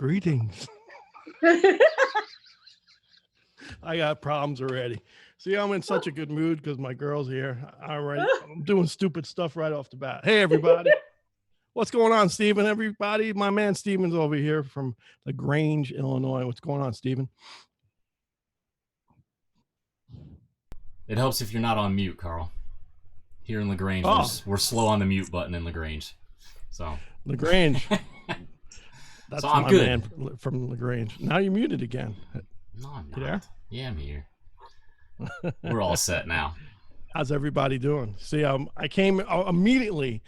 Greetings. I got problems already. See, I'm in such a good mood because my girl's here. I'm doing stupid stuff right off the bat. Hey, everybody. What's going on, Stephen? Everybody, my man Stephen's over here from LaGrange, Illinois. What's going on, Stephen? It helps if you're not on mute, Carl. Here in LaGrange, we're slow on the mute button in LaGrange. So LaGrange. That's so I'm my good. Man from LaGrange. Now you're muted again. No, I'm not. You there? Yeah, I'm here. We're all set now. How's everybody doing? See, I came immediately.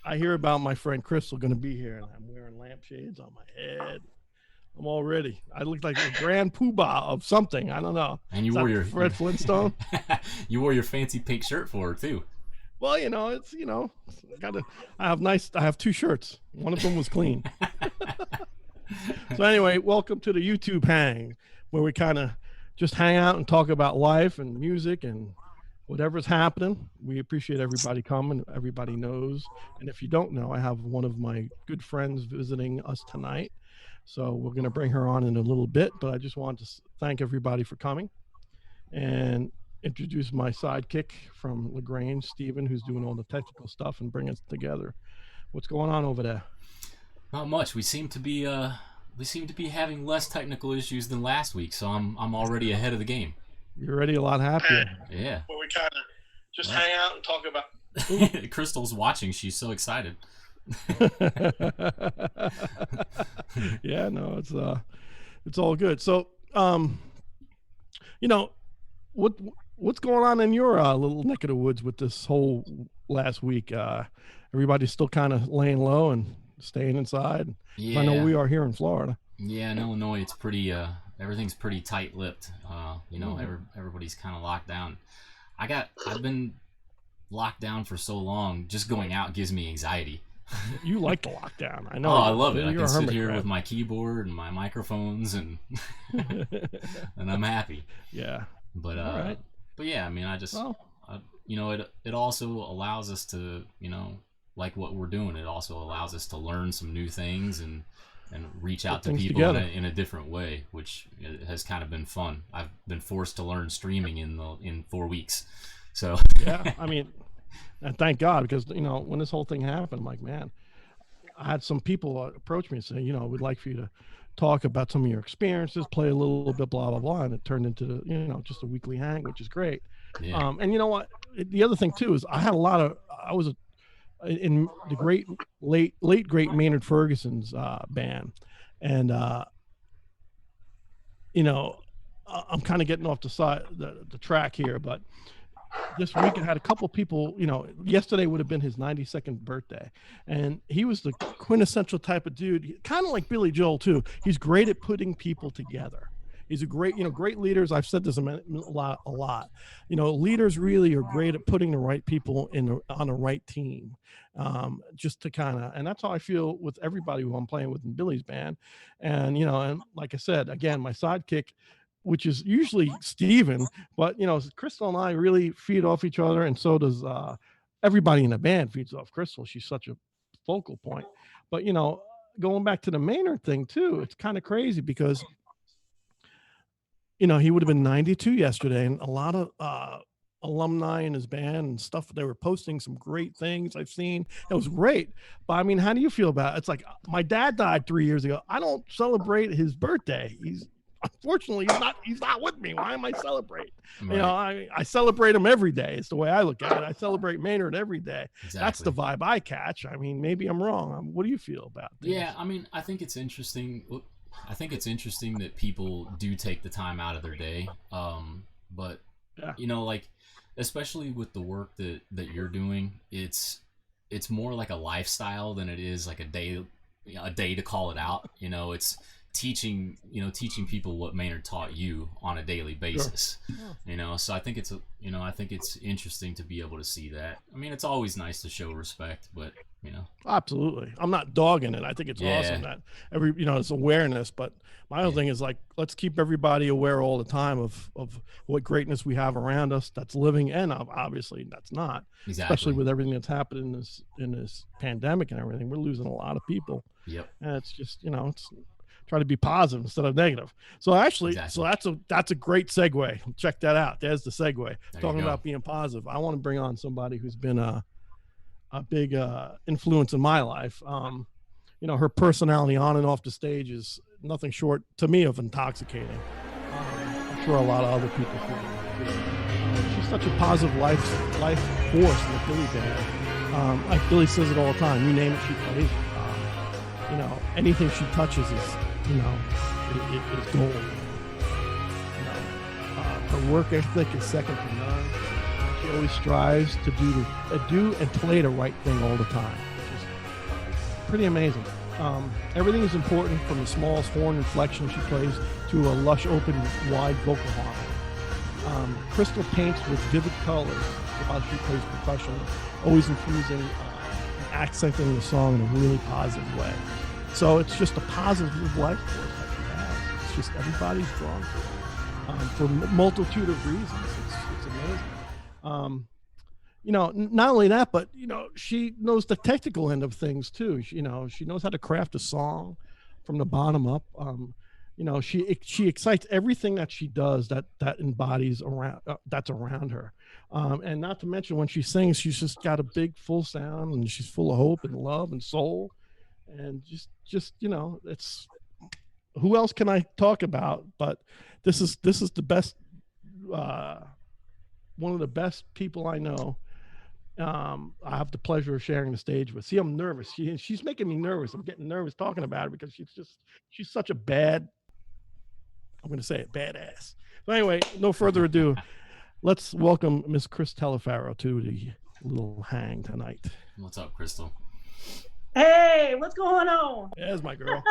I hear about my friend Crystal going to be here, and I'm wearing lampshades on my head. I'm all ready. I look like a grand poobah of something. I don't know. And you wore your Fred Flintstone. You wore your fancy pink shirt for her too. Well, it's I have two shirts. One of them was clean. So anyway, welcome to the YouTube hang, where we kind of just hang out and talk about life and music and whatever's happening. We appreciate everybody coming. Everybody knows. And if you don't know, I have one of my good friends visiting us tonight. So we're going to bring her on in a little bit, but I just want to thank everybody for coming and introduce my sidekick from LaGrange, Stephen, who's doing all the technical stuff and bring us together. What's going on over there? Not much. We seem to be having less technical issues than last week, so I'm already ahead of the game. You're already a lot happier. Yeah. Where we kind of just hang out and talk about. Crystal's watching. She's so excited. Yeah, no, it's all good. So, what's going on in your little neck of the woods with this whole last week? Everybody's still kind of laying low and staying inside. Yeah. I know we are here in Florida. Yeah, in Illinois, it's pretty. Everything's pretty tight-lipped. Everybody's kind of locked down. I've been locked down for so long. Just going out gives me anxiety. You like the lockdown, I know. Oh, I love it. I You're can sit here crab. with my keyboard and my microphones, and and I'm happy. Yeah. But all right. But yeah, I mean, it also allows us to, like what we're doing. It also allows us to learn some new things and reach out to people in a different way, which has kind of been fun. I've been forced to learn streaming in 4 weeks, so yeah. I mean, and thank God, because when this whole thing happened, I'm like, man, I had some people approach me and say, we'd like for you to talk about some of your experiences, play a little bit, blah blah blah, and it turned into just a weekly hang, which is great. Yeah. And you know what? The other thing too is I was in the late great Maynard Ferguson's band, and I'm kind of getting off the track here, but this week I had a couple people. Yesterday would have been his 92nd birthday, and he was the quintessential type of dude, kind of like Billy Joel too. He's great at putting people together. He's a great leaders. I've said this a lot. Leaders really are great at putting the right people on the right team. Just to and that's how I feel with everybody who I'm playing with in Billy's band. And, and like I said, again, my sidekick, which is usually Steven, but, Crystal and I really feed off each other. And so does everybody in the band feeds off Crystal. She's such a focal point. But, going back to the Maynard thing too, it's kind of crazy because he would have been 92 yesterday, and a lot of alumni in his band and stuff. They were posting some great things I've seen. It was great. But I mean, how do you feel about it? It's like my dad died 3 years ago. I don't celebrate his birthday. Unfortunately, he's not with me. Why am I celebrating? Right. I celebrate him every day. It's the way I look at it. I celebrate Maynard every day. Exactly. That's the vibe I catch. I mean, maybe I'm wrong. What do you feel about this? Yeah, I mean, I think it's interesting. I think it's interesting that people do take the time out of their day. But yeah. Especially with the work that you're doing, it's more like a lifestyle than it is like a day to call it out. It's teaching people what Maynard taught you on a daily basis. Sure. So I think it's interesting to be able to see that. I mean, it's always nice to show respect, but Absolutely. I'm not dogging it. I think it's awesome that it's awareness, but my other thing is like, let's keep everybody aware all the time of what greatness we have around us that's living, and obviously that's not. Exactly. Especially with everything that's happened in this pandemic and everything. We're losing a lot of people. Yep. And it's just, try to be positive instead of negative. So actually, Exactly. so that's a great segue. Check that out. There's the segue. There Talking about being positive. I want to bring on somebody who's been a big influence in my life. You know, her personality on and off the stage is nothing short, to me, of intoxicating. I'm sure a lot of other people feel. She's such a positive life force in the Philly band. Like Billy says it all the time. You name it, she plays. You know, anything she touches is, you know, it is gold. You know, her work ethic is second to none. She always strives to do and play the right thing all the time, which is pretty amazing. Everything is important, from the smallest horn inflection she plays to a lush, open, wide vocal harmony. Crystal paints with vivid colors while she plays percussion, always infusing and accenting the song in a really positive way. So it's just a positive life force that she has. It's just everybody's drawn to it for a multitude of reasons. It's amazing. You know, not only that, but, you know, she knows the technical end of things too. You know, she knows how to craft a song from the bottom up. You know, she excites everything that she does that embodies around that's around her. And not to mention, when she sings, she's just got a big full sound, and she's full of hope and love and soul. And just you know, it's, who else can I talk about? But this is the best, one of the best people I know. I have the pleasure of sharing the stage with. See, I'm nervous. She's making me nervous. I'm getting nervous talking about her because she's such a bad, I'm going to say it, badass. So anyway, no further ado, let's welcome Miss Chris Taliefero to the little hang tonight. What's up, Crystal? Hey, what's going on? There's my girl.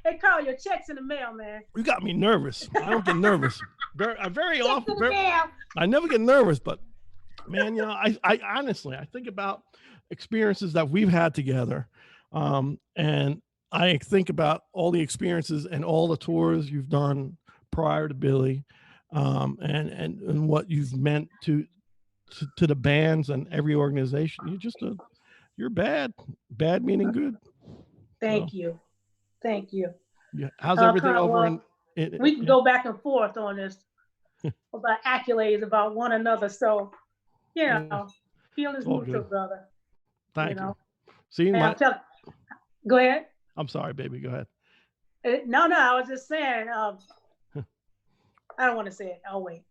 Hey, Carl, your check's in the mail, man. You got me nervous. I don't get nervous. I never get nervous, but man, you know, I honestly, I think about experiences that we've had together. And I think about all the experiences and all the tours you've done prior to Billy, and what you've meant to the bands and every organization. You're bad meaning good. Thank you. Yeah. How's everything over in we can go back and forth on this about accolades about one another. So, you know, feelings mutual, brother. Thank you. See, go ahead. I'm sorry, baby. Go ahead. No, I was just saying. I don't want to say it. I'll wait.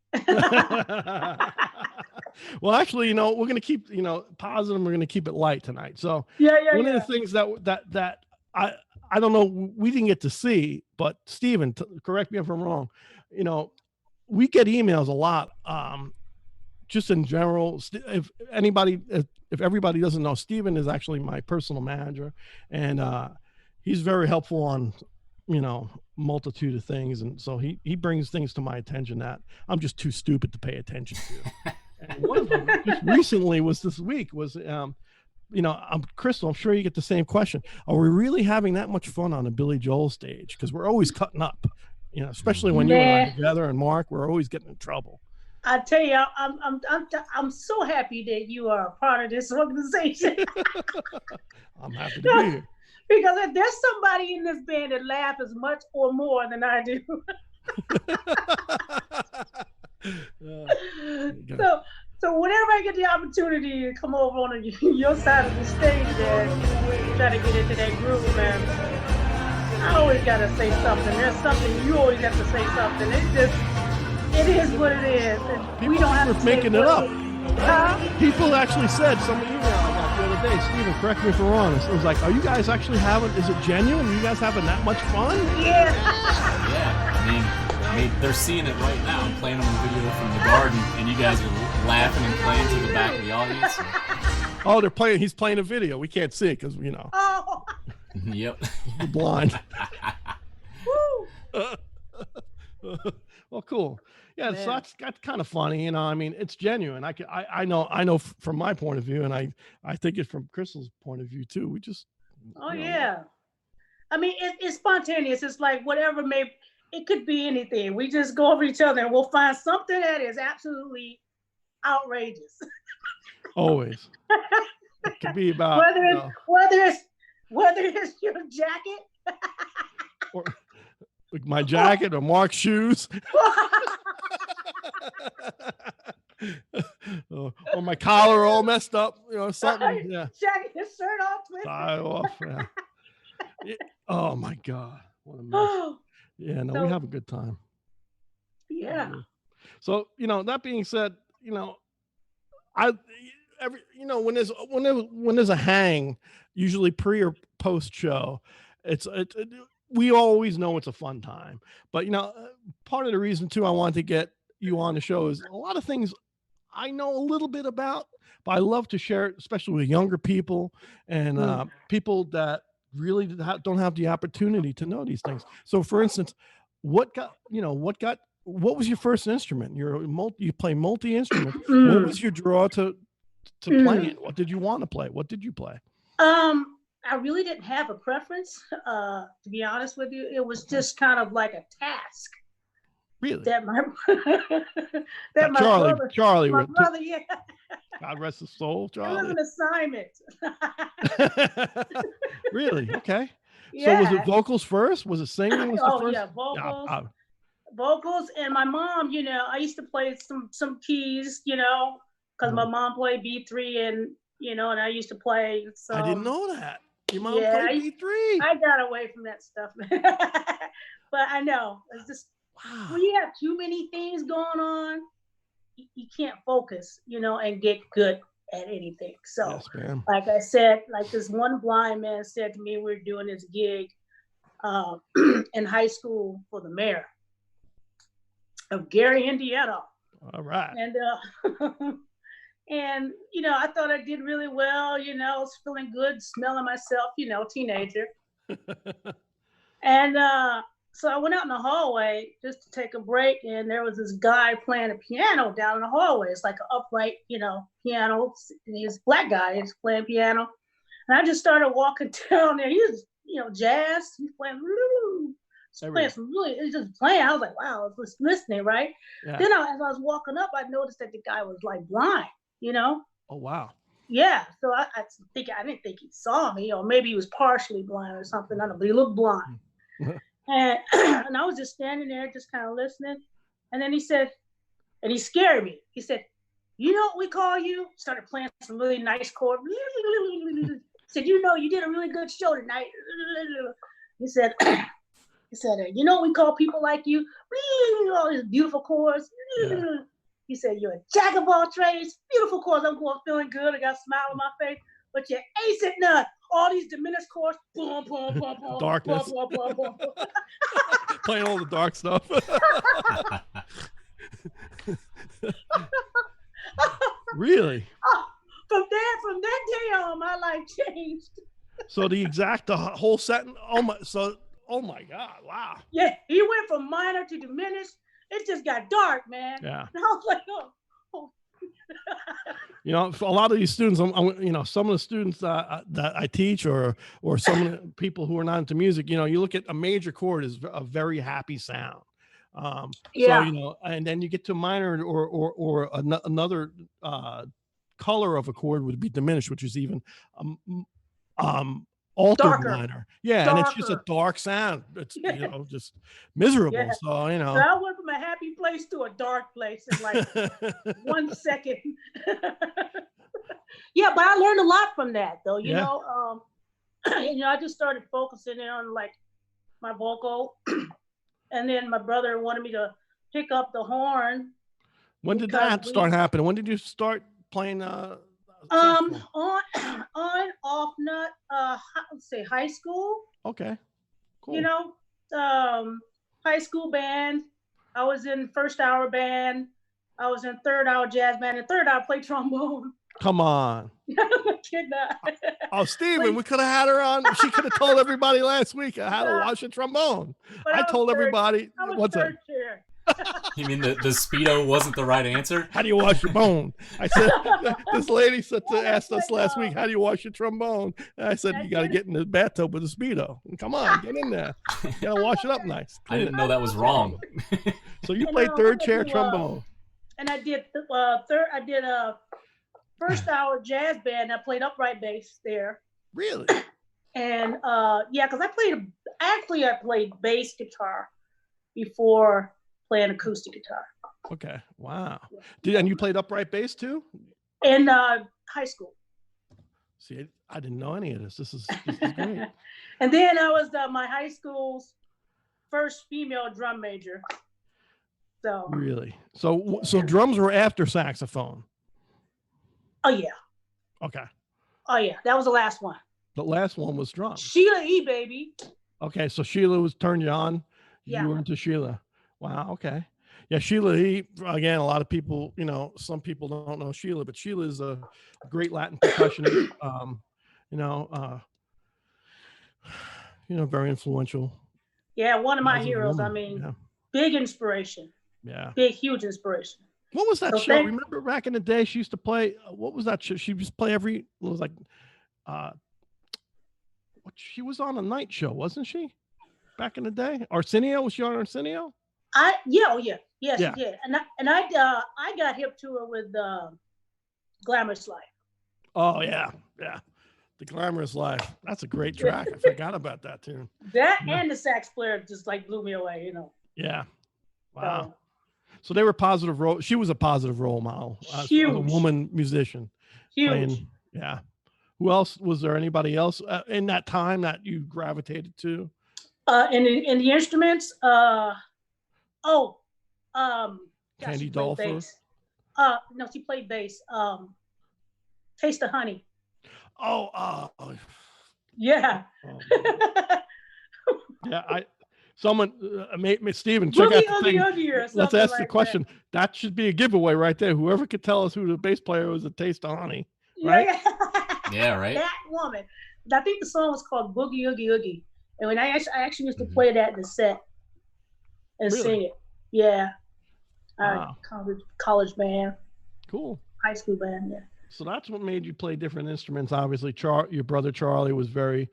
Well, actually, you know, we're going to keep, you know, positive. We're going to keep it light tonight. So one of the things that I don't know, we didn't get to see, but Stephen, correct me if I'm wrong. You know, we get emails a lot. Just in general, if everybody doesn't know, Stephen is actually my personal manager, and he's very helpful on, you know, multitude of things. And so he brings things to my attention that I'm just too stupid to pay attention to. And one of them just recently was this week was, you know, Crystal, I'm sure you get the same question. Are we really having that much fun on a Billy Joel stage? Because we're always cutting up, you know, especially when you and I are together, and Mark, we're always getting in trouble. I tell you, I'm so happy that you are a part of this organization. I'm happy to be here. Because if there's somebody in this band that laughs as much or more than I do. So whenever I get the opportunity to come over on your side of the stage and try to get into that groove, man, I always gotta say something. There's something, you always have to say something. It is what it is. People were making it up. People actually said, some email I got the other day, Stephen, correct me if I'm wrong. It was like, are you guys actually is it genuine? Are you guys having that much fun? Yeah. Yeah. I mean, they're seeing it right now. I'm playing them a video from the garden, and you guys are laughing and playing to the back of the audience. Oh, he's playing a video. We can't see it because, you know. Oh. Yep. We're blind. Woo. Well, cool. Yeah, so that's kind of funny, you know. I mean, it's genuine. I know from my point of view, and I think it from Crystal's point of view too. We just. Yeah. I mean, it's spontaneous. It's like whatever it could be anything. We just go over each other and we'll find something that is absolutely outrageous. Always. It could be about whether it's your jacket. Like my jacket or Mark's shoes. Or my collar all messed up, something. Yeah. Jacket, his shirt all twisted. Tie off. Yeah. Oh my God. What a mess. Yeah, no, we have a good time. Yeah. So, that being said, when there's a hang, usually pre or post show, we always know it's a fun time. But part of the reason too I wanted to get you on the show is a lot of things I know a little bit about, but I love to share it, especially with younger people and people that really don't have the opportunity to know these things. So, for instance, what was your first instrument? You play multi-instrument. What was your draw to playing? What did you want to play? What did you play? I really didn't have a preference, to be honest with you. It was just kind of like a task. Really? That my Charlie, my brother, yeah. God rest his soul, Charlie. It was an assignment. Really? Okay. Yeah. So was it vocals first? Was it singing? Was the first? Yeah, vocals. Yeah, vocals, and my mom. I used to play some keys. Because my mom played B3, and and I used to play. So I didn't know that. Your mom played B3. I got away from that stuff, but I know it's just. Wow. When you have too many things going on, you can't focus, and get good at anything. So, yes, like I said, like this one blind man said to me, we're doing this gig in high school for the mayor of Gary, Indiana. All right. And and I thought I did really well. I was feeling good, smelling myself, teenager. And so I went out in the hallway just to take a break, and there was this guy playing a piano down in the hallway. It's like an upright, piano. And he's a black guy. He's playing piano. And I just started walking down there. He was, jazz. He's playing, he's just playing. I was like, wow, I was listening, right? Yeah. Then as I was walking up, I noticed that the guy was like blind, Oh, wow. Yeah. So I didn't think he saw me, or maybe he was partially blind or something. I don't know, but he looked blind. And I was just standing there, just kind of listening. And then he said, and he scared me. He said, "You know what we call you?" Started playing some really nice chords. Said, "You did a really good show tonight." He said, "You know what we call people like you?" All these beautiful chords. Yeah. He said, "You're a jack of all trades." Beautiful chords. I'm going feeling good. I got a smile on my face. But you ace at none. All these diminished chords. Boom, boom, boom, boom. Darkness. Boom, boom, boom, boom. Playing all the dark stuff. Really? From that day on, my life changed. So the whole sentence. Oh my God! Wow. Yeah, he went from minor to diminished. It just got dark, man. Yeah. And I was like, oh. For a lot of these students, some of the students that I teach, or some of the people who are not into music, you look at a major chord is a very happy sound. Yeah. So, and then you get to minor or another color of a chord would be diminished, which is even altered darker. Minor. Yeah. Darker. And it's just a dark sound. It's, just miserable. Yeah. So, So I went from a happy place to a dark place in like 1 second. Yeah, but I learned a lot from that though, you know. I just started focusing on like my vocal. And then my brother wanted me to pick up the horn. When did that start happening? When did you start playing on off nut let's say high school. Okay, cool. High school band. I was in first hour band. I was in third hour jazz band. And third hour I played trombone. Come on. Kid that. Oh, Steven, we could have had her on. She could have told everybody last week how to wash a trombone. I told everybody. What's that? Chair. You mean the Speedo wasn't the right answer? How do you wash your bone? I said, this lady asked us last week, how do you wash your trombone? And I said, you got to get in the bathtub with a Speedo. Come on, get in there. You got to wash it up nice. I didn't know that was wrong. So you played third chair trombone. And I did a first hour jazz band. I played upright bass there. Really? And because I played bass guitar. before playing acoustic guitar. Okay. Wow. And you played upright bass too? In high school. See, I didn't know any of this. This is great. And then I was my high school's first female drum major. So really? So drums were after saxophone? Oh, yeah. Okay. Oh, yeah. That was the last one. The last one was drums. Sheila E., baby. Okay, so Sheila was turned you on. Yeah. You were into Sheila. Wow, okay. Yeah, Sheila E., again, a lot of people, some people don't know Sheila, but Sheila is a great Latin percussionist, very influential. Yeah, one of my heroes. I mean, big inspiration. Yeah. Big, huge inspiration. What was that show? Remember back in the day, she used to play, what was that show? She used to play she was on a night show, wasn't she? Back in the day? Arsenio, was she on Arsenio? Yes, yeah. She did. And I got hip to her with Glamorous Life. Oh yeah. The Glamorous Life. That's a great track. I forgot about that tune. And the sax player just blew me away, Yeah. Wow. So they were positive role. She was a positive role model. Huge. A woman musician. Huge. Yeah. Who else? Was there anybody else in that time that you gravitated to? In the instruments, Candy Dolfer. No, she played bass. Taste of Honey. Yeah. Yeah, Steven, check out the thing. Let's ask the question. That should be a giveaway right there. Whoever could tell us who the bass player was at Taste of Honey. Right? Yeah, right. That woman. I think the song was called Boogie Oogie Oogie. And when I actually used to play that in the set and sing it. Yeah. Wow. College band. Cool. High school band, yeah. So that's what made you play different instruments. Obviously, your brother Charlie was very.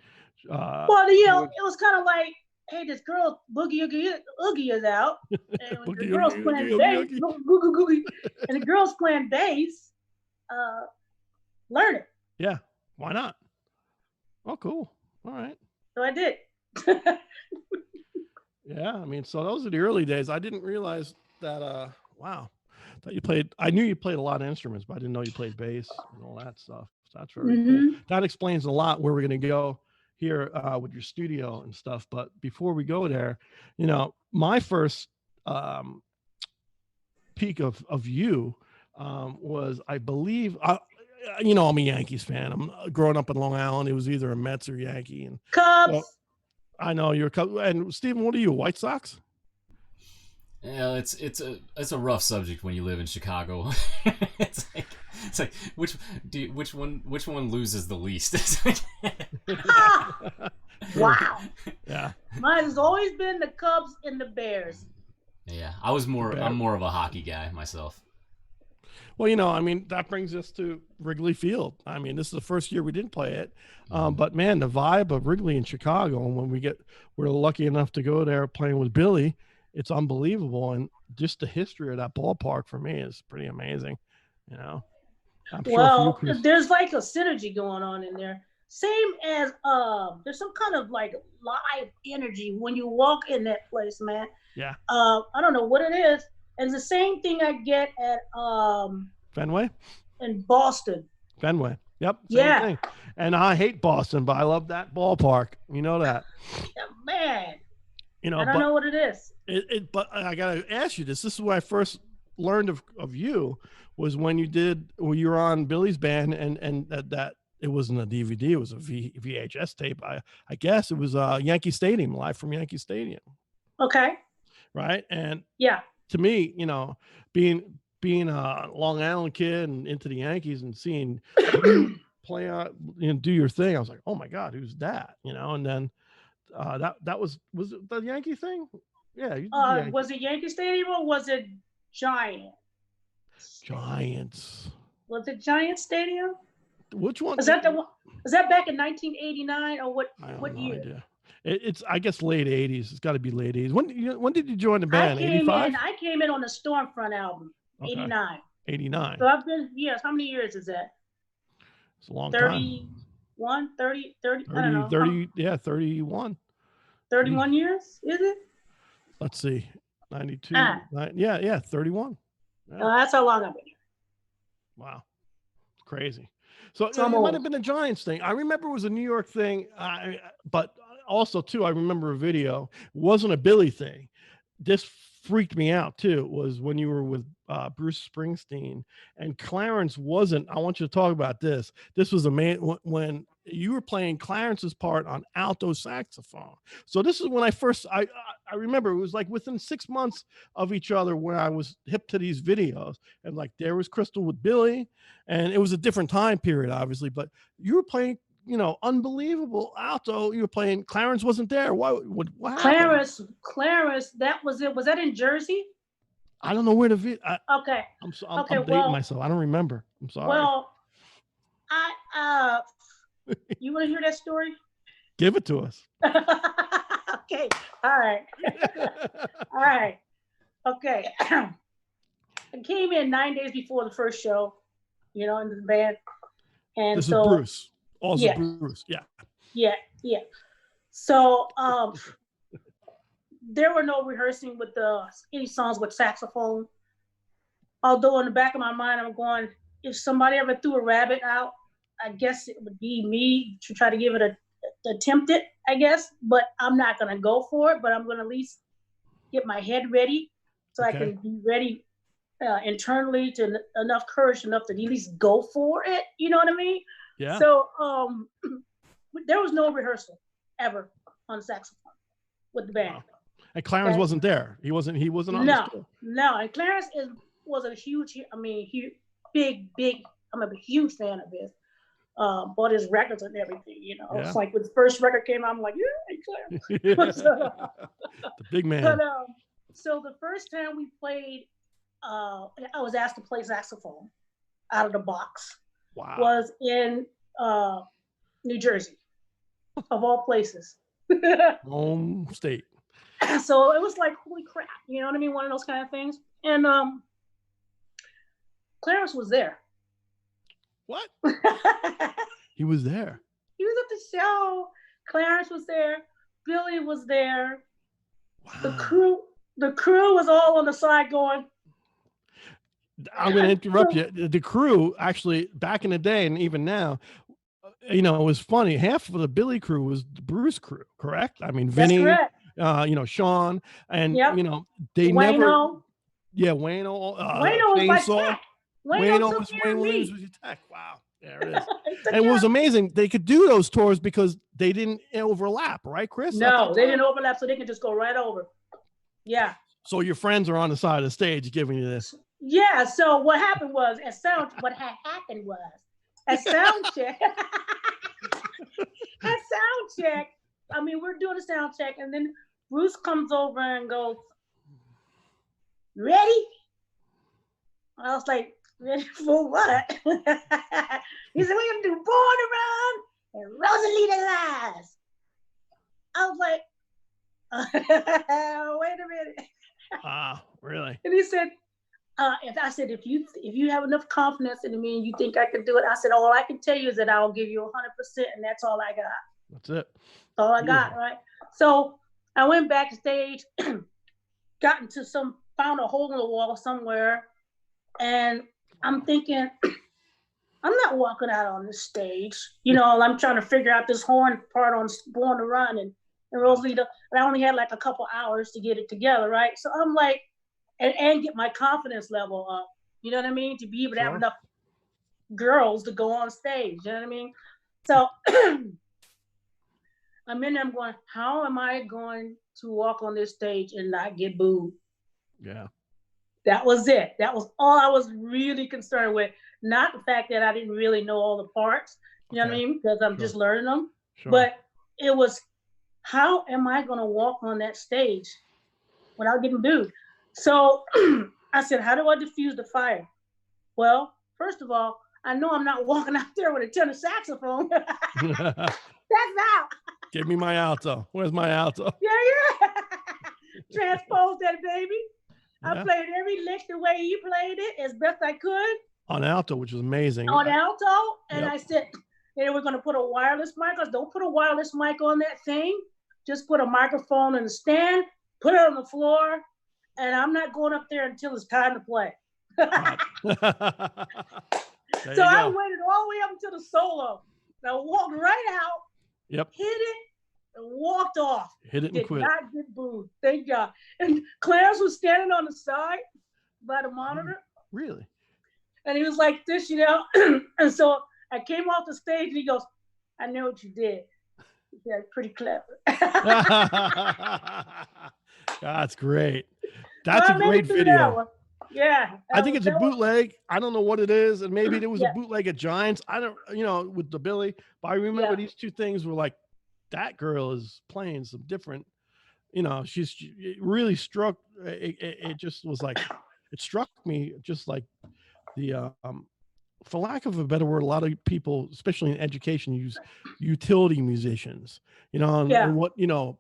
It was kind of like, hey, this girl Boogie Oogie Oogie is out, and when the girls playing bass, and the girls playing bass, learn it. Yeah, why not? Oh, cool. All right. So I did. Yeah, I mean, so those are the early days. I didn't realize that. Wow. That you played. I knew you played a lot of instruments, but I didn't know you played bass and all that stuff. So that's very cool. That explains a lot where we're going to go here with your studio and stuff. But before we go there, my first peak of you was, I believe, I'm a Yankees fan. I'm growing up in Long Island. It was either a Mets or Yankee. And Cubs. So, I know you're a Cubs. And Steven, what are you? White Sox? Yeah, it's a rough subject when you live in Chicago. it's like which one loses the least? Wow. Yeah. Mine has always been the Cubs and the Bears. Yeah, I'm more of a hockey guy myself. Well, that brings us to Wrigley Field. I mean, this is the first year we didn't play it. But man, the vibe of Wrigley in Chicago, and when we're lucky enough to go there playing with Billy, it's unbelievable. And just the history of that ballpark for me is pretty amazing. I'm sure there's like a synergy going on in there. Same as there's some kind of like live energy when you walk in that place, man. Yeah. I don't know what it is. And it's the same thing I get at Fenway in Boston. Fenway. Yep. Same thing. And I hate Boston, but I love that ballpark. You know that. Yeah, man. I don't know what it is. But I gotta ask you this. This is where I first learned of you, was when you were on Billy's band, and that it wasn't a DVD, it was a VHS tape. I guess it was Yankee Stadium, live from Yankee Stadium. Okay. Right. And yeah, to me, being a Long Island kid and into the Yankees and seeing you play out and do your thing, I was like, oh my God, who's that? And then that was it the Yankee thing? Yeah. Was it Yankee Stadium or was it Giants? Giants. Was it Giants Stadium? Which one? Is that the one? Is that back in 1989 or what? What year? Idea. It's I guess late 80s. It's got to be late 80s. When did you join the band? 85? I came in on the Stormfront album. Okay. 89. 89. So I've been, how many years is that? It's a long 31, 30, I don't know. 30, yeah, 31. 31 years, is it? Let's see, 92. Yeah, 31. Yeah. That's how long I've been here. Wow, crazy. So it might have been a Giants thing. I remember it was a New York thing, but also too, I remember a video. It wasn't a Billy thing. This freaked me out too. Was when you were with Bruce Springsteen and Clarence wasn't. I want you to talk about this. This was when you were playing Clarence's part on alto saxophone. So this is when I remember it was like within 6 months of each other when I was hip to these videos, and like there was Crystal with Billy, and it was a different time period, obviously, but you were playing, unbelievable alto. You were playing. Clarence wasn't there. What happened? Clarence, that was it. Was that in Jersey? I don't know where the okay. I'm dating myself. I don't remember. I'm sorry. Well, you want to hear that story? Give it to us. Okay. All right. All right. Okay. I came in 9 days before the first show, in the band. And this is Bruce. Also yeah. Bruce. Yeah. Yeah. Yeah. So there were no rehearsing with any songs with saxophone. Although in the back of my mind, I'm going, if somebody ever threw a rabbit out, I guess it would be me to try to give it attempt it, I guess. But I'm not going to go for it. But I'm going to at least get my head ready so I can be ready internally to enough courage enough to at least go for it. You know what I mean? Yeah. So there was no rehearsal ever on saxophone with the band. Wow. And Clarence wasn't there. He wasn't on the tour. No. And Clarence was a huge, big. I'm a huge fan of his. Bought his records and everything. Yeah. It's like when the first record came out, I'm like, yeah, Clarence. The big man. But so the first time we played, I was asked to play saxophone out of the box. Wow. Was in New Jersey, of all places. Home state. So it was like, holy crap, you know what I mean? One of those kind of things. And Clarence was there. What? He was there. He was at the show. Clarence was there. Billy was there. Wow. The crew was all on the side going. I'm going to interrupt you. The crew, actually, back in the day and even now, it was funny. Half of the Billy crew was the Bruce crew, correct? I mean, Vinny, Sean, and, they Wayno. never. Yeah, Wayno. Wayno was my tech. Wayno was Wayne Williams was your tech. Wow. There it is. And it was amazing. They could do those tours because they didn't overlap, right, Chris? No, they didn't overlap, so they could just go right over. Yeah. So your friends are on the side of the stage giving you this. Yeah. So what happened was at sound check. I mean, we're doing a sound check, and then Bruce comes over and goes, "Ready?" I was like, "Ready for what?" He said, "We're gonna do Born to Run and Rosalita's Eyes." I was like, "Wait a minute." Really? And he said, if you have enough confidence in me and you think I can do it, I said, all I can tell you is that I'll give you 100%, and that's all I got. That's it. All I got, right? So I went backstage, found a hole in the wall somewhere, and I'm thinking, I'm not walking out on this stage. I'm trying to figure out this horn part on Born to Run and Rosalita, and I only had like a couple hours to get it together, right? So I'm like, and get my confidence level up, you know what I mean? To be able to have enough girls to go on stage, you know what I mean? So I'm in there, I'm going, how am I going to walk on this stage and not get booed? Yeah. That was it. That was all I was really concerned with. Not the fact that I didn't really know all the parts, you know what I mean? Because I'm just learning them. Sure. But it was, how am I going to walk on that stage without getting booed? So I said, how do I diffuse the fire? Well, first of all, I know I'm not walking out there with a tenor saxophone. That's out. Give me my alto. Where's my alto? Yeah. Transpose that, baby. Yeah. I played every lick the way you played it as best I could. On alto, which was amazing. On alto. And I said, we're going to put a wireless mic. Don't put a wireless mic on that thing. Just put a microphone in the stand put it on the floor, and I'm not going up there until it's time to play. So I waited all the way up until the solo. I walked right out, hit it, and walked off. Hit it and quit. Did not get booed. Thank God. And Clarence was standing on the side by the monitor. Really? And he was like this, you know. And so I came off the stage and he goes, I know what you did. He said, pretty clever. That's great. That's a great video. Yeah. I think it's a bootleg. I don't know what it is. And maybe there was a bootleg at Giants. I don't, you know, with the Billy. But I remember these two things were like, that girl is playing some different, you know, it really struck. It just was like, it struck me just like the, for lack of a better word, a lot of people, especially in education, use utility musicians, you know, and what, you know,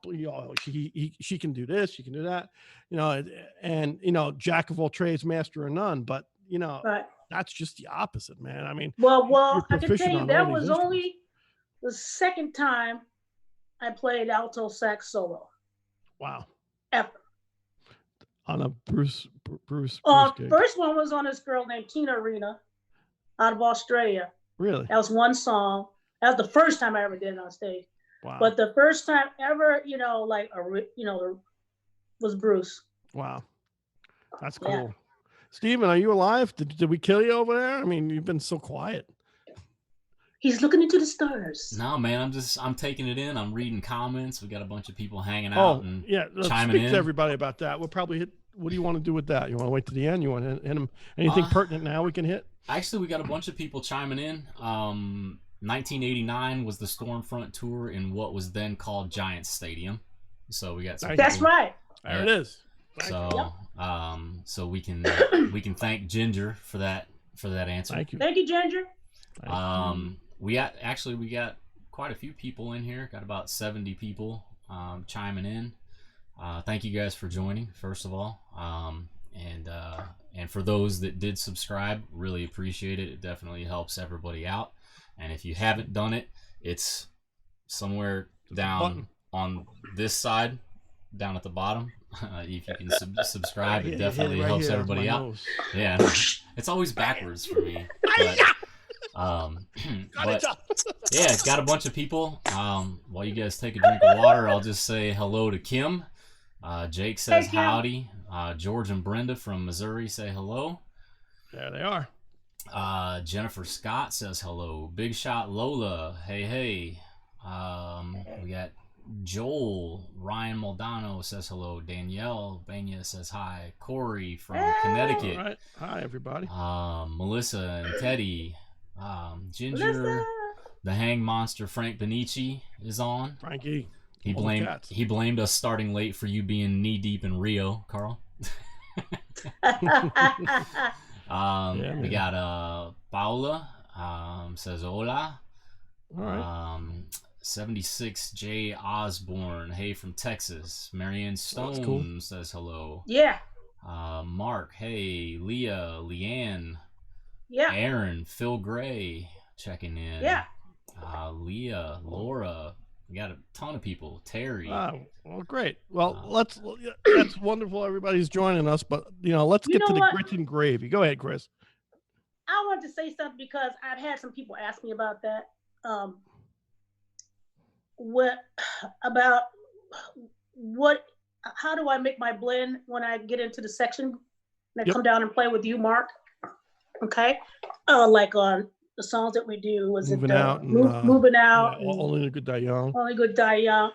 she can do this, she can do that, you know, and, you know, jack of all trades, master of none. But, you know, that's just the opposite, man. I mean, well, I can tell you that was only the second time I played alto sax solo. Wow. Ever. On a Bruce first one was on this girl named Tina Arena out of Australia. Really? That was one song. That was the first time I ever did it on stage. Wow. But the first time ever, you know, like, you know, was Bruce. Wow. That's cool. Yeah. Steven, are you alive? Did we kill you over there? I mean, you've been so quiet. He's looking into the stars. No, man, I'm taking it in. I'm reading comments. We got a bunch of people hanging out and chiming in. Speak to everybody about that. We'll probably hit. What do you want to do with that? You want to wait to the end? You want to hit them? Anything pertinent now we can hit? Actually, we got a bunch of people chiming in. 1989 was the Stormfront tour in what was then called Giants Stadium. So we got some. That's right. There it is. So, so we can thank Ginger for that answer. Thank you. Thank you, Ginger. We got quite a few people in here. Got about 70 people chiming in. Thank you guys for joining, first of all. And for those that did subscribe, really appreciate it. It definitely helps everybody out. And if you haven't done it, it's somewhere down on this side, down at the bottom. If you can subscribe, it definitely helps everybody out. Yeah, it's always backwards for me. But yeah, got a bunch of people. While you guys take a drink of water, I'll just say hello to Kim. Jake says howdy. George and Brenda from Missouri say hello. There they are. Jennifer Scott says hello. Big Shot Lola, hey. We got Joel. Ryan Moldano says hello. Danielle Banya says hi. Corey from Connecticut. All right. Hi, everybody. Melissa and Teddy. Ginger. Melissa. The Hang Monster Frank Benici is on. Frankie. He blamed us starting late for you being knee deep in Rio, Carl. We got Paula says hola. All right. 76 J Osborne, hey from Texas. Marianne Stone says hello. Yeah. Mark, hey. Leanne. Yeah. Aaron, Phil Gray checking in. Yeah. Leah, Laura. We got a ton of people. Terry. Well, great. Well, that's wonderful. Everybody's joining us, but let's get to the grit and gravy. Go ahead, Chris. I want to say something because I've had some people ask me about that. How do I make my blend when I get into the section and I come down and play with you, Mark? Okay. Like on the songs that we do, moving out? Only Good Die Young. Only Good Die Young.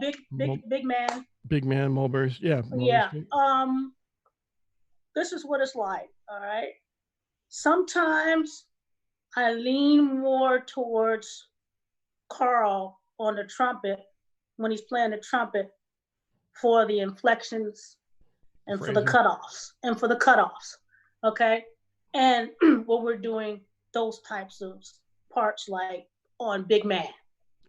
Big Man. Big Man, Mulberry. Yeah. Yeah. This is what it's like. All right. Sometimes I lean more towards Carl on the trumpet when he's playing the trumpet for the inflections and for the cutoffs. Okay. And what we're doing those types of parts like on Big Man.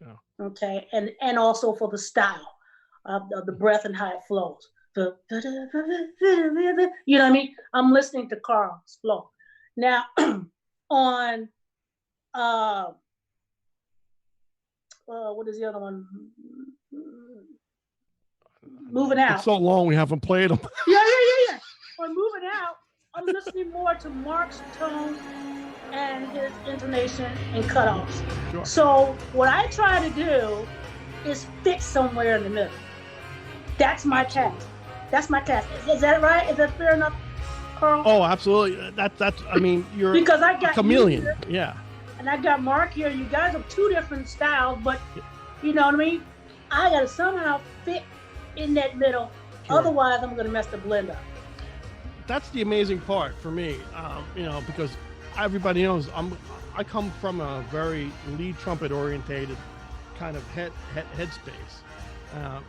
Yeah. Okay. And also for the style of the breath and how it flows. You know what I mean? I'm listening to Carl's flow. Now on what is the other one? Moving Out. It's so long we haven't played them. Yeah. On Moving Out, I'm listening more to Mark's tone and his intonation and cutoffs. Sure. So what I try to do is fit somewhere in the middle. That's my task. That's my task. Is that right? Is that fair enough, Carl? Oh, absolutely. That's. I mean, you're because I got a chameleon. Here, yeah. And I got Mark here. You guys have two different styles, but you know what I mean. I gotta somehow fit in that middle. Sure. Otherwise, I'm gonna mess the blend up. That's the amazing part for me, you know, because everybody knows I come from a very lead trumpet orientated kind of headspace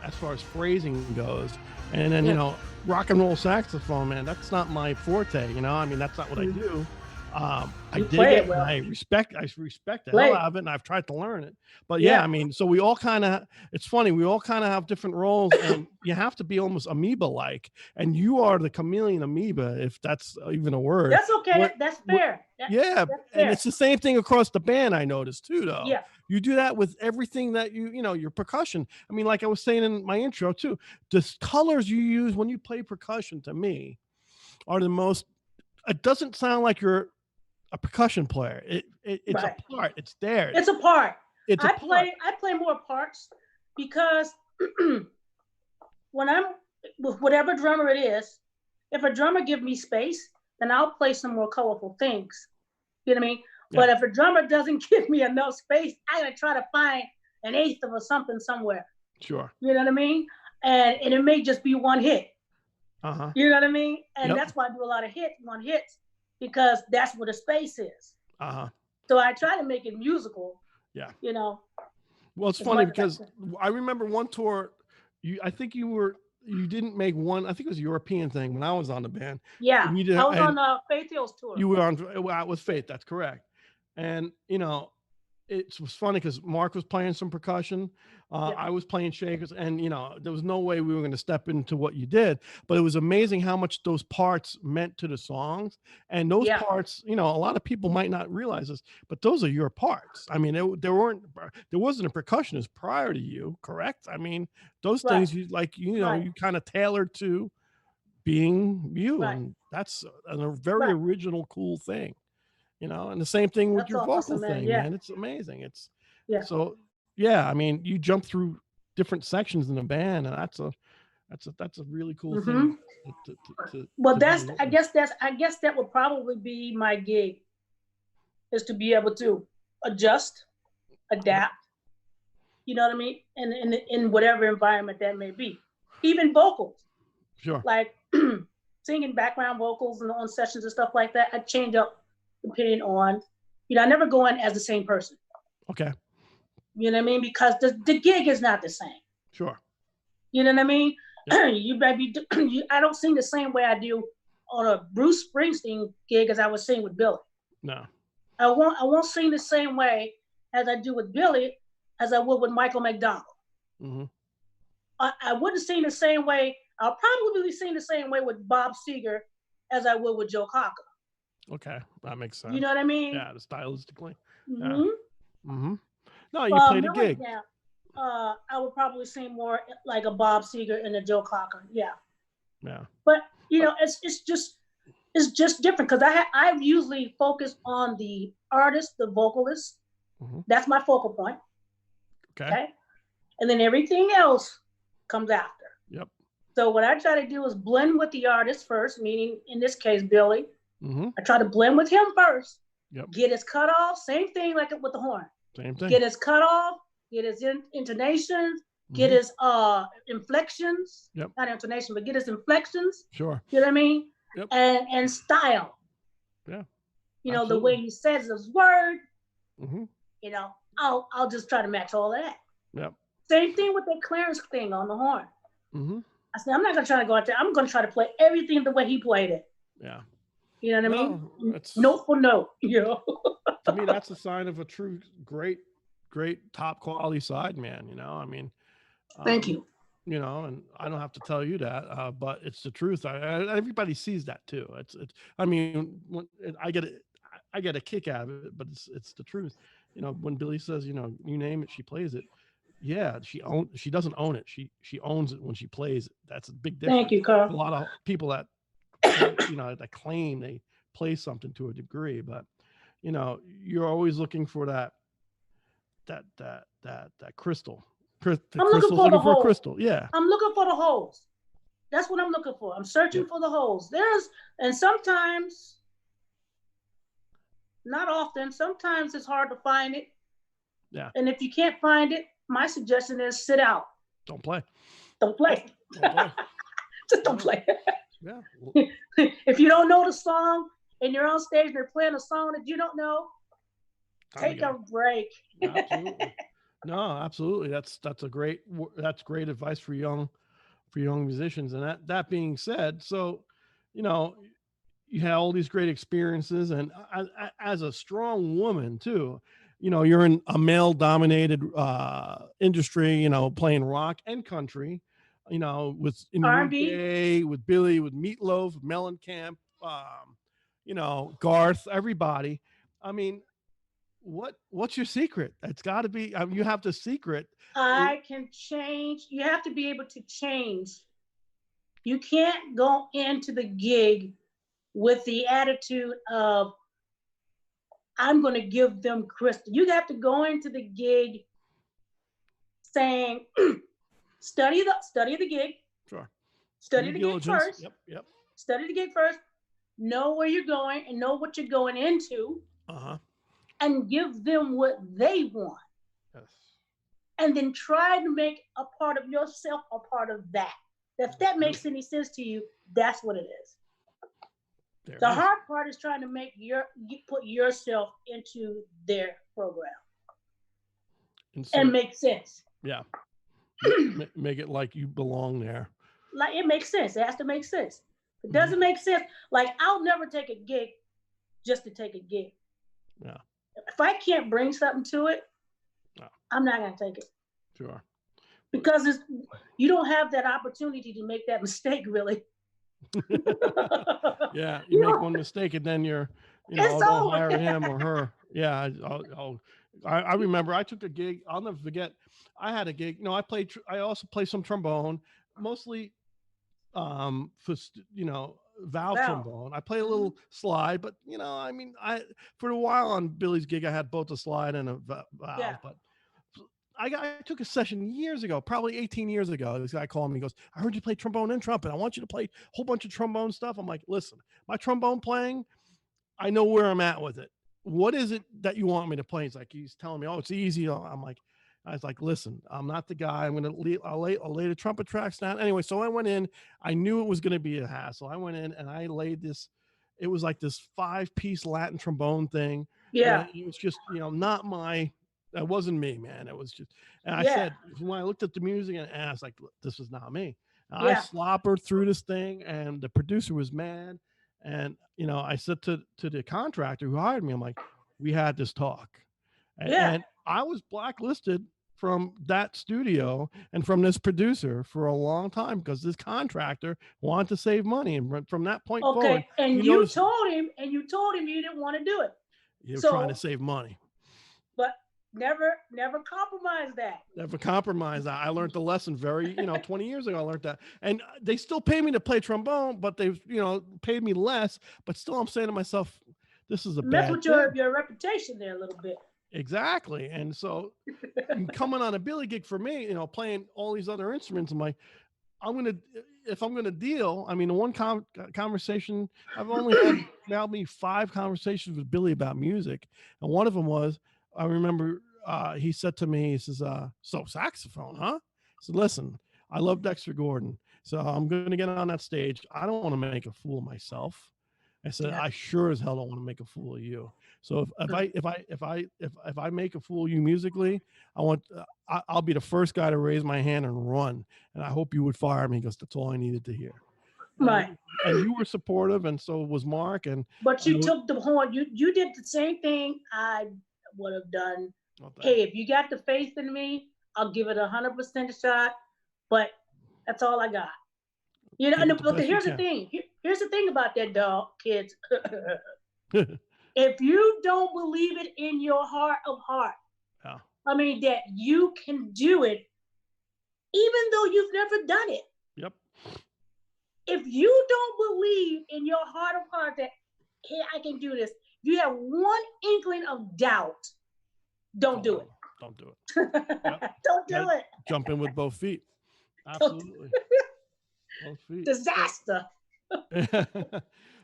as far as phrasing goes, and then you know, rock and roll saxophone, man, that's not my forte. You know, I mean, that's not what I do. I dig it. Well. I respect the hell out of it, and I've tried to learn it. But yeah, I mean, so we all kind of, it's funny, we all kind of have different roles, and you have to be almost amoeba-like, and you are the chameleon amoeba, if that's even a word. That's okay. That's fair. That's fair. And it's the same thing across the band, I noticed too, though. Yeah. You do that with everything that you know, your percussion. I mean, like I was saying in my intro too, the colors you use when you play percussion to me are the most, it doesn't sound like you're a percussion player. It's right. A part. It's there. It's a part. I play more parts because when I'm with whatever drummer it is, if a drummer gives me space, then I'll play some more colorful things. You know what I mean? Yeah. But if a drummer doesn't give me enough space, I gotta try to find an eighth of a something somewhere. Sure. You know what I mean? And it may just be one hit. Uh-huh. You know what I mean? And that's why I do a lot of one hits, because that's where the space is. Uh-huh. So I try to make it musical. Yeah. You know. Well, it's funny because I remember one tour, I think you didn't make one, I think it was a European thing when I was on the band. Yeah. I was on Faith Hill's tour. You were on with Faith, that's correct. And, you know, it was funny because Mark was playing some percussion. I was playing shakers, and, you know, there was no way we were going to step into what you did, but it was amazing how much those parts meant to the songs. And those parts, you know, a lot of people might not realize this, but those are your parts. I mean, there wasn't a percussionist prior to you, correct? I mean, those things you you kind of tailored to being you. Right. And that's a very original, cool thing. You know, and the same thing with your vocal thing, man. It's amazing. It's so I mean, you jump through different sections in the band, and that's a really cool thing. I guess that would probably be my gig, is to be able to adjust, adapt. You know what I mean? And in whatever environment that may be, even vocals. Sure. Like singing background vocals and on sessions and stuff like that, I change up depending on, you know, I never go in as the same person. Okay. You know what I mean? Because the gig is not the same. Sure. You know what I mean? Yeah. I don't sing the same way I do on a Bruce Springsteen gig as I would sing with Billy. No. I won't sing the same way as I do with Billy as I would with Michael McDonald. Mm-hmm. I wouldn't sing the same way. I'll probably sing the same way with Bob Seger as I would with Joe Cocker. Okay, that makes sense. You know what I mean? Yeah, stylistically. Mm-hmm. Yeah. Mm-hmm. No, you played a gig. Yeah. I would probably sing more like a Bob Seger and a Joe Cocker. Yeah. Yeah. But you know, it's just different because I usually focus on the artist, the vocalist. Mm-hmm. That's my focal point. Okay. And then everything else comes after. Yep. So what I try to do is blend with the artist first, meaning in this case Billy. Mm-hmm. I try to blend with him first. Yep. Get his cutoff, same thing like with the horn. Same thing. Get his cutoff, get his intonations, get his inflections. Yep. Not intonation, but get his inflections. Sure. You know what I mean? Yep. And style. Yeah. You know, the way he says his word. Mm-hmm. You know, I'll just try to match all of that. Yep. Same thing with the Clarence thing on the horn. Mm-hmm. I said, I'm not gonna try to go out there. I'm gonna try to play everything the way he played it. Yeah. You know what I mean? Note for note, you know. To me, that's a sign of a true, great top quality side man. You know, I mean. Thank you. You know, and I don't have to tell you that, but it's the truth. Everybody sees that too. It's. I mean, I get a kick out of it, but it's the truth. You know, when Billy says, you know, you name it, she plays it. Yeah, she doesn't own it. She owns it when she plays it. That's a big difference. Thank you, Carl. A lot of people that that claim they play something to a degree, but you're always looking for that crystal. The crystal's looking for a crystal. Yeah. I'm looking for the holes. That's what I'm looking for. I'm searching for the holes. And sometimes, not often, sometimes it's hard to find it. Yeah. And if you can't find it, my suggestion is sit out. Don't play. Don't play. Don't play. Just don't play. Yeah. If you don't know the song and you're on stage and they're playing a song that you don't know, take a break. Absolutely. No, absolutely. That's great advice for young musicians. And that being said, so you have all these great experiences, and as a strong woman too, you're in a male dominated industry, playing rock and country, with R&B, with Billy, with Meatloaf, Mellencamp, Garth, everybody. I mean, what's your secret? It's got to be, you have the secret. I can change. You have to be able to change. You can't go into the gig with the attitude of, I'm going to give them crystal. You have to go into the gig saying, study the gig. Sure. Study the gig first. Yep. Study the gig first. Know where you're going and know what you're going into. And give them what they want. Yes. And then try to make a part of yourself a part of that. If that makes any sense to you, that's what it is. The hard part is trying to put yourself into their program and make sense. Yeah. Make it like you belong there. Like it makes sense. It has to make sense. If it doesn't make sense, like I'll never take a gig just to take a gig. Yeah. If I can't bring something to it, I'm not going to take it. Sure. Because you don't have that opportunity to make that mistake, really. Yeah, you make one mistake and then I'll go hire him or her. Yeah, I remember I took a gig. I'll never forget. I had a gig. I also play some trombone, mostly, for valve trombone. I play a little slide, but for a while on Billy's gig, I had both a slide and a valve. Yeah. But I took a session years ago, probably 18 years ago. This guy called me. He goes, I heard you play trombone and trumpet. I want you to play a whole bunch of trombone stuff. I'm like, listen, my trombone playing, I know where I'm at with it. What is it that you want me to play? He's telling me, oh, it's easy. I was like, listen, I'm not the guy. I'll lay the trumpet tracks down. Anyway, so I went in. I knew it was going to be a hassle. I went in and I laid this. It was like this 5-piece Latin trombone thing. Yeah. And it was just, not my. That wasn't me, man. It was just, and I said, when I looked at the music and I was like, this is not me. I slobbered through this thing and the producer was mad. And, I said to the contractor who hired me, I'm like, we had this talk. And I was blacklisted from that studio and from this producer for a long time because this contractor wanted to save money. And from that point forward. And you told him you didn't want to do it. You're trying to save money. But never compromise that. Never compromise that. I learned the lesson 20 years ago. I learned that. And they still pay me to play trombone, but they've, paid me less. But still, I'm saying to myself, this is a bad thing. Mess with your reputation there a little bit. Exactly. And so coming on a Billy gig for me, playing all these other instruments, I'm like, if I'm going to deal, the one conversation, I've only had maybe 5 conversations with Billy about music. And one of them was, I remember he said to me, he says, so saxophone, huh? I said, listen, I love Dexter Gordon. So I'm going to get on that stage. I don't want to make a fool of myself. I said, I sure as hell don't want to make a fool of you. So if I make a fool of you musically, I'll be the first guy to raise my hand and run. And I hope you would fire me because that's all I needed to hear. Right. And you were supportive, and so was Mark. But you took the horn. You did the same thing I would have done. Hey, if you got the faith in me, I'll give it 100% shot. But that's all I got. But here's the thing. Here's the thing about that, dog, kids. If you don't believe it in your heart of heart, I mean, that you can do it even though you've never done it. Yep. If you don't believe in your heart of heart that, hey, I can do this, you have one inkling of doubt, don't do it. Don't do it. Yep. Don't do it. Jump in with both feet. Absolutely. Both feet. Disaster.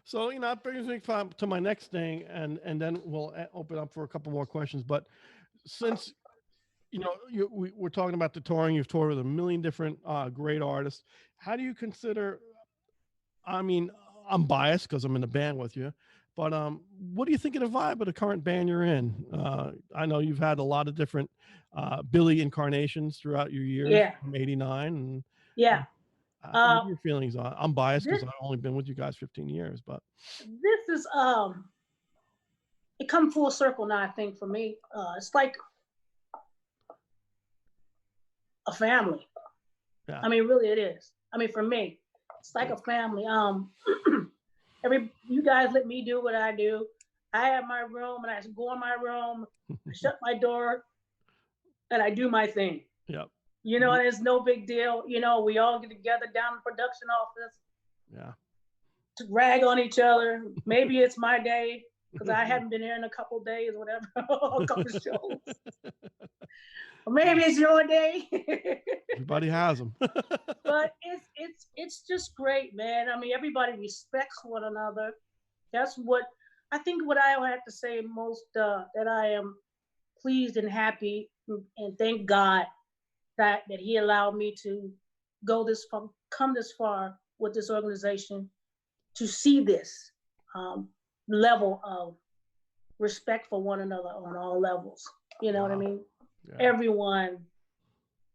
So, that brings me to my next thing, and then we'll open up for a couple more questions. But since, we're talking about the touring, you've toured with a million different great artists. How do you consider, I mean, I'm biased because I'm in a band with you, but what do you think of the vibe of the current band you're in? I know you've had a lot of different Billy incarnations throughout your years from '89. And what are your feelings on? I'm biased because I've only been with you guys 15 years, but this is it come full circle now. I think for me, it's like a family. Yeah. I mean, really, it is. I mean, for me, it's like a family. You guys let me do what I do. I have my room, and I go in my room, I shut my door, and I do my thing. Yep. It's no big deal. We all get together down in the production office. Yeah. To rag on each other. Maybe it's my day because I haven't been here in a couple of days, whatever, a couple of shows. Or maybe it's your day. Everybody has them. But it's just great, man. I mean, everybody respects one another. That's what I think. What I have to say most that I am pleased and happy, and thank God that He allowed me to come this far with this organization, to see this level of respect for one another on all levels. You know what I mean? Yeah. Everyone